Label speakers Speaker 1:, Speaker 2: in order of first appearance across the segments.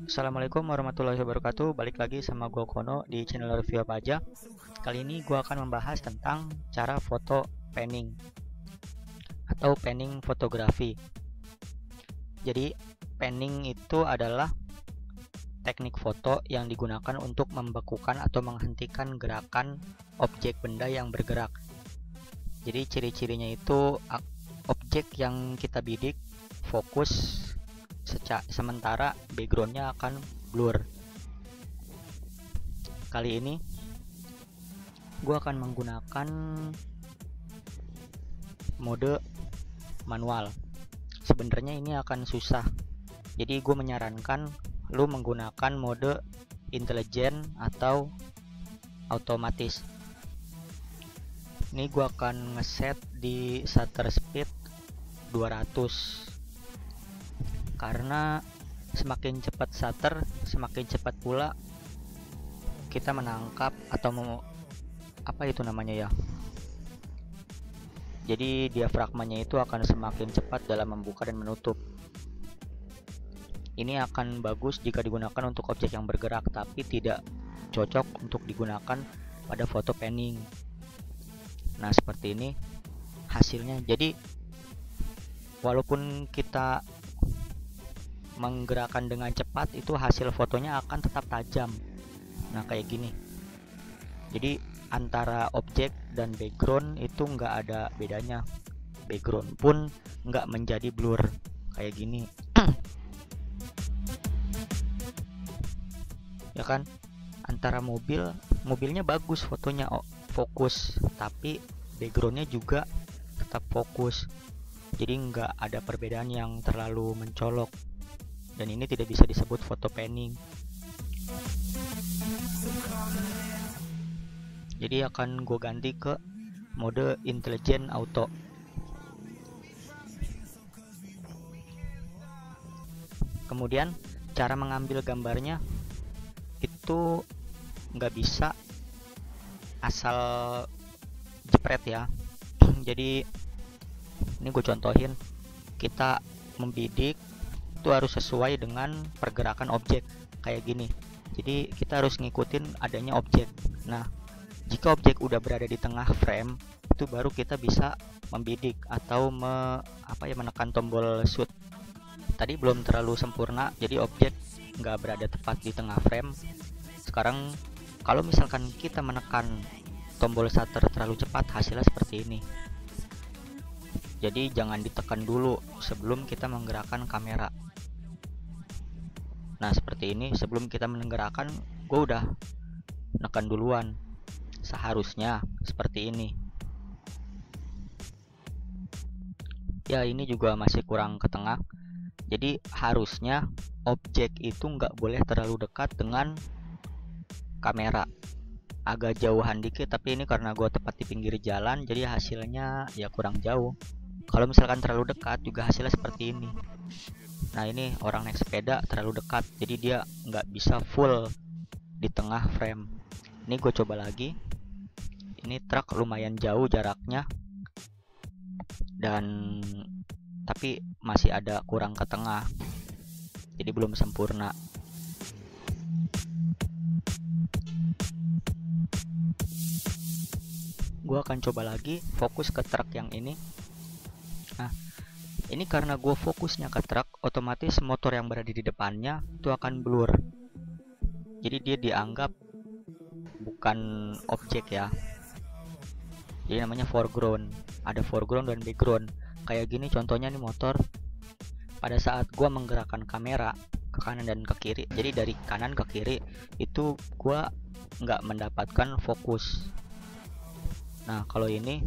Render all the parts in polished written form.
Speaker 1: Assalamualaikum warahmatullahi wabarakatuh. Balik lagi sama gua Kono di channel review apa aja. Kali ini gua akan membahas tentang cara foto panning atau panning fotografi. Jadi panning itu adalah teknik foto yang digunakan untuk membekukan atau menghentikan gerakan objek benda yang bergerak. Jadi ciri-cirinya itu objek yang kita bidik fokus, sementara backgroundnya akan blur. Kali ini gue akan menggunakan mode manual. Sebenarnya ini akan susah, jadi gue menyarankan lu menggunakan mode intelligent atau otomatis. Ini gue akan ngeset di shutter speed 200, karena semakin cepat shutter, semakin cepat pula kita menangkap atau apa itu namanya ya. Jadi diafragmanya itu akan semakin cepat dalam membuka dan menutup. Ini akan bagus jika digunakan untuk objek yang bergerak, tapi tidak cocok untuk digunakan pada foto panning. Nah, seperti ini hasilnya. Jadi walaupun kita menggerakkan dengan cepat, itu hasil fotonya akan tetap tajam. Nah, kayak gini. Jadi antara objek dan background itu nggak ada bedanya. Background pun nggak menjadi blur kayak gini. Ya kan, antara mobilnya bagus fotonya, fokus, tapi backgroundnya juga tetap fokus. Jadi nggak ada perbedaan yang terlalu mencolok, dan ini tidak bisa disebut foto panning. Jadi akan gue ganti ke mode intelligent auto. Kemudian cara mengambil gambarnya itu nggak bisa asal jepret ya. Jadi ini gue contohin, kita membidik itu harus sesuai dengan pergerakan objek kayak gini. Jadi kita harus ngikutin adanya objek. Nah, jika objek udah berada di tengah frame, itu baru kita bisa membidik atau menekan tombol shoot. Tadi belum terlalu sempurna, jadi objek nggak berada tepat di tengah frame. Sekarang kalau misalkan kita menekan tombol shutter terlalu cepat, hasilnya seperti ini. Jadi jangan ditekan dulu sebelum kita menggerakkan kamera. Nah, seperti ini. Sebelum kita menggerakkan, gue udah nekan duluan. Seharusnya seperti ini. Ya, ini juga masih kurang ke tengah. Jadi harusnya objek itu nggak boleh terlalu dekat dengan kamera. Agak jauhan dikit, tapi ini karena gue tepat di pinggir jalan, jadi hasilnya ya kurang jauh. Kalau misalkan terlalu dekat juga hasilnya seperti ini. Nah, ini orang naik sepeda terlalu dekat, jadi dia nggak bisa full di tengah frame. Ini gue coba lagi. Ini truk lumayan jauh jaraknya, dan tapi masih ada kurang ke tengah, jadi belum sempurna. Gue akan coba lagi fokus ke truk yang ini. Nah, ini karena gue fokusnya ke truk, otomatis motor yang berada di depannya itu akan blur. Jadi dia dianggap bukan objek ya. Jadi namanya foreground. Ada foreground dan background. Kayak gini contohnya nih motor. Pada saat gue menggerakkan kamera ke kanan dan ke kiri, jadi dari kanan ke kiri itu gue nggak mendapatkan fokus. Nah, kalau ini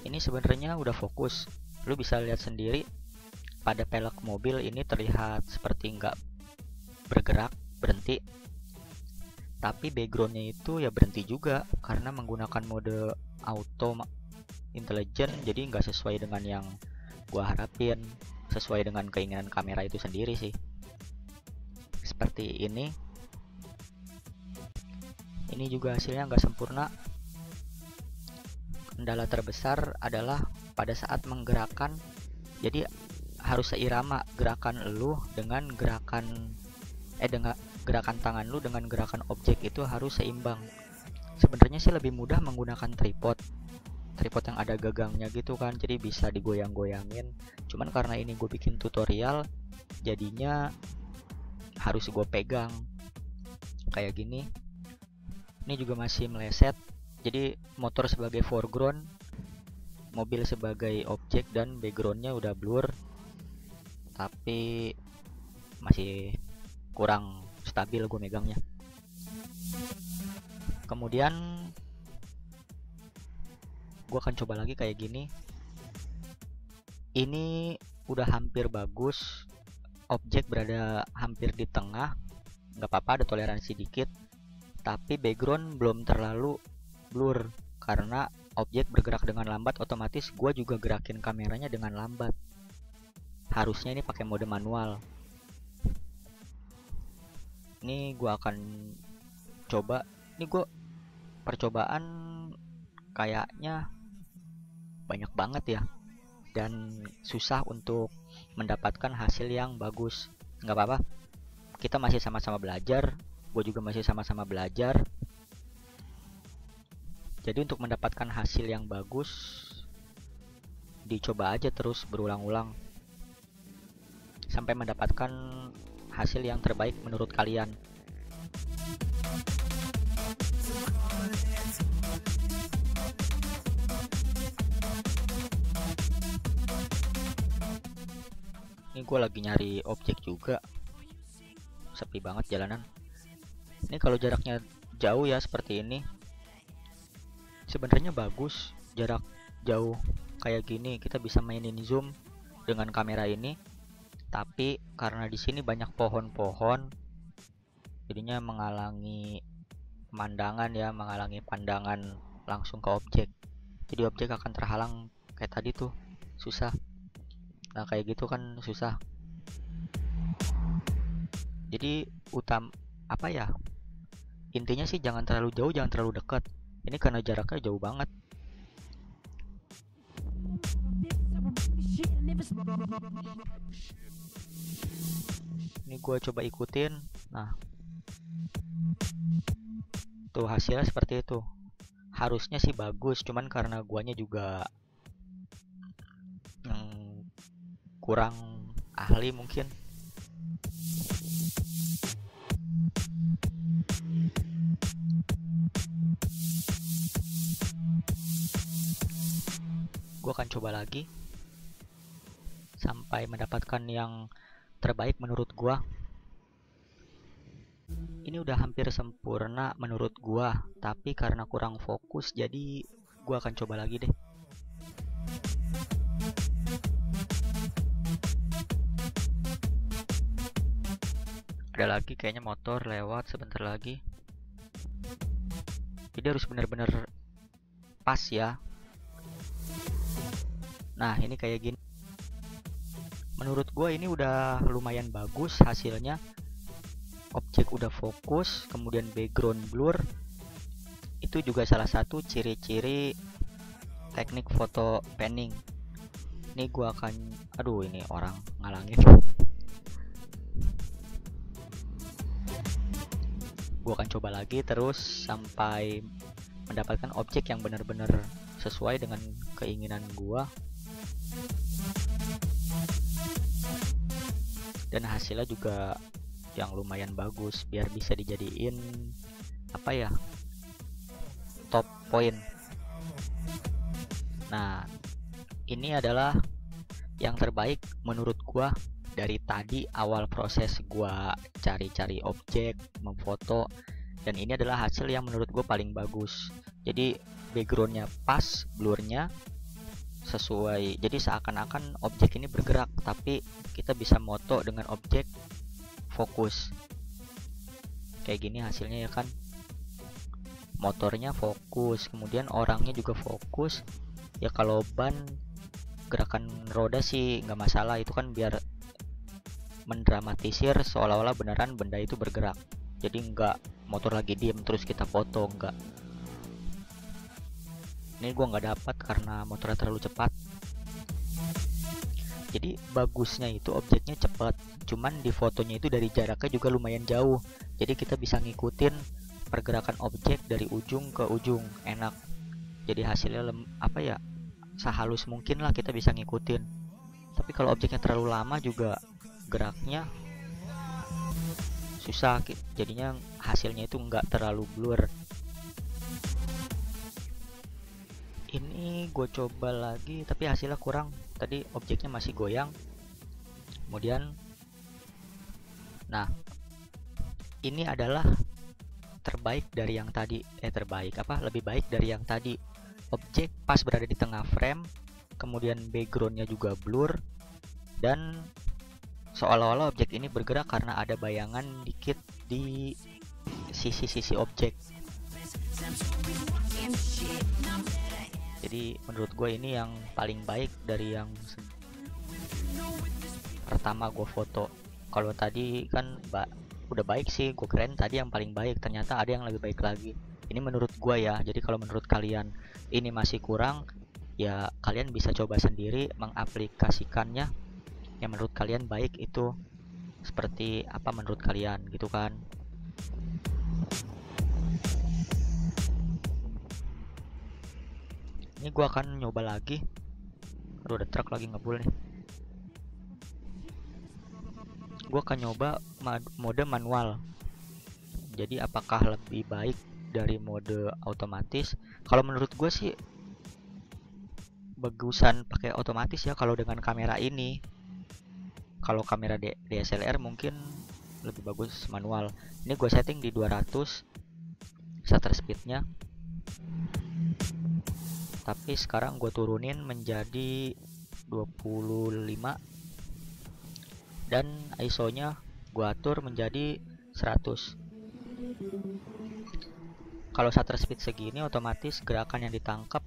Speaker 1: sebenarnya udah fokus. Lu bisa lihat sendiri pada pelek mobil ini terlihat seperti nggak bergerak, berhenti. Tapi backgroundnya itu ya berhenti juga karena menggunakan mode auto intelligent, jadi nggak sesuai dengan yang gua harapin, sesuai dengan keinginan kamera itu sendiri sih. Seperti ini. Ini juga hasilnya nggak sempurna. Kendala terbesar adalah pada saat menggerakkan, jadi harus seirama gerakan lu dengan gerakan dengan gerakan tangan lu dengan gerakan objek itu harus seimbang. Sebenarnya sih lebih mudah menggunakan tripod yang ada gagangnya gitu kan, jadi bisa digoyang-goyangin. Cuman karena ini gue bikin tutorial, jadinya harus gue pegang kayak gini. Ini juga masih meleset, jadi motor sebagai foreground, mobil sebagai objek, dan backgroundnya udah blur, tapi masih kurang stabil gue megangnya. Kemudian gue akan coba lagi kayak gini. Ini udah hampir bagus, objek berada hampir di tengah, nggak apa-apa, ada toleransi dikit, tapi background belum terlalu blur karena objek bergerak dengan lambat, otomatis gue juga gerakin kameranya dengan lambat. Harusnya ini pakai mode manual. Ini gue akan coba. Ini gue percobaan kayaknya banyak banget ya, dan susah untuk mendapatkan hasil yang bagus. Nggak apa-apa, kita masih sama-sama belajar, gue juga masih sama-sama belajar. Jadi untuk mendapatkan hasil yang bagus, dicoba aja terus berulang-ulang sampai mendapatkan hasil yang terbaik menurut kalian. Ini gue lagi nyari objek juga, sepi banget jalanan. Ini kalau jaraknya jauh ya seperti ini, sebenarnya bagus. Jarak jauh kayak gini kita bisa mainin zoom dengan kamera ini, tapi karena di sini banyak pohon-pohon, jadinya menghalangi pemandangan ya, menghalangi pandangan langsung ke objek. Jadi objek akan terhalang kayak tadi tuh, susah. Nah kayak gitu kan susah. Jadi apa ya, intinya sih jangan terlalu jauh, jangan terlalu dekat. Ini karena jaraknya jauh banget. Ini gue coba ikutin. Nah tuh hasilnya seperti itu. Harusnya sih bagus, cuman karena guanya juga kurang ahli mungkin. Gue akan coba lagi sampai mendapatkan yang terbaik menurut gua. Ini udah hampir sempurna menurut gua, tapi karena kurang fokus, jadi gua akan coba lagi deh. Ada lagi kayaknya motor lewat sebentar lagi. Jadi harus benar-benar pas ya. Nah ini kayak gini. Menurut gue ini udah lumayan bagus hasilnya. Objek udah fokus, kemudian background blur. Itu juga salah satu ciri-ciri teknik foto panning. Ini gue akan, aduh ini orang ngalangin. Gue akan coba lagi terus sampai mendapatkan objek yang benar-benar sesuai dengan keinginan gue. Dan hasilnya juga yang lumayan bagus, biar bisa dijadiin apa ya, top point. Nah ini adalah yang terbaik menurut gua dari tadi awal proses gua cari-cari objek, memfoto, dan ini adalah hasil yang menurut gua paling bagus. Jadi backgroundnya pas, blurnya sesuai, jadi seakan-akan objek ini bergerak, tapi kita bisa moto dengan objek fokus kayak gini hasilnya ya kan. Motornya fokus, kemudian orangnya juga fokus ya. Kalau ban, gerakan roda sih nggak masalah, itu kan biar mendramatisir seolah-olah beneran benda itu bergerak, jadi nggak motor lagi diem terus kita foto, nggak. Ini gua nggak dapat karena motornya terlalu cepat. Jadi bagusnya itu objeknya cepat, cuman di fotonya itu dari jaraknya juga lumayan jauh. Jadi kita bisa ngikutin pergerakan objek dari ujung ke ujung, enak. Jadi hasilnya apa ya, sehalus mungkin lah kita bisa ngikutin. Tapi kalau objeknya terlalu lama juga geraknya susah, jadinya hasilnya itu nggak terlalu blur. Ini gue coba lagi tapi hasilnya kurang, tadi objeknya masih goyang. Kemudian nah ini adalah terbaik dari yang tadi, lebih baik dari yang tadi. Objek pas berada di tengah frame, kemudian backgroundnya juga blur, dan seolah-olah objek ini bergerak karena ada bayangan dikit di sisi-sisi objek. Jadi menurut gue ini yang paling baik dari yang pertama gue foto. Kalau tadi kan udah baik sih, gue keren tadi yang paling baik, ternyata ada yang lebih baik lagi. Ini menurut gue ya. Jadi kalau menurut kalian ini masih kurang, ya kalian bisa coba sendiri mengaplikasikannya yang menurut kalian baik itu seperti apa menurut kalian gitu kan. Ini gua akan nyoba lagi. Aduh, ada truk lagi ngebul nih. Gua akan nyoba mode manual. Jadi apakah lebih baik dari mode otomatis? Kalau menurut gue sih bagusan pakai otomatis ya kalau dengan kamera ini. Kalau kamera DSLR mungkin lebih bagus manual. Ini gue setting di 200 shutter speednya, tapi sekarang gue turunin menjadi 25 dan ISO nya gue atur menjadi 100. Kalau shutter speed segini otomatis gerakan yang ditangkap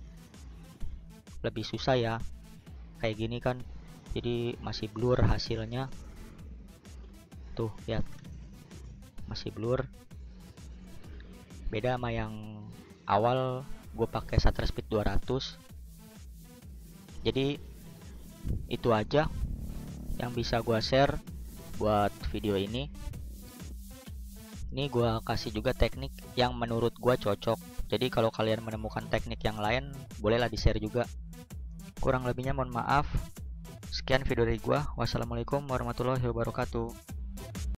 Speaker 1: lebih susah ya, kayak gini kan, jadi masih blur hasilnya tuh, lihat masih blur. Beda sama yang awal gue pakai shutter speed 200. Jadi itu aja yang bisa gue share buat video ini. Ini gue kasih juga teknik yang menurut gue cocok. Jadi kalau kalian menemukan teknik yang lain, bolehlah di share juga. Kurang lebihnya mohon maaf. Sekian video dari gue. Wassalamualaikum warahmatullahi wabarakatuh.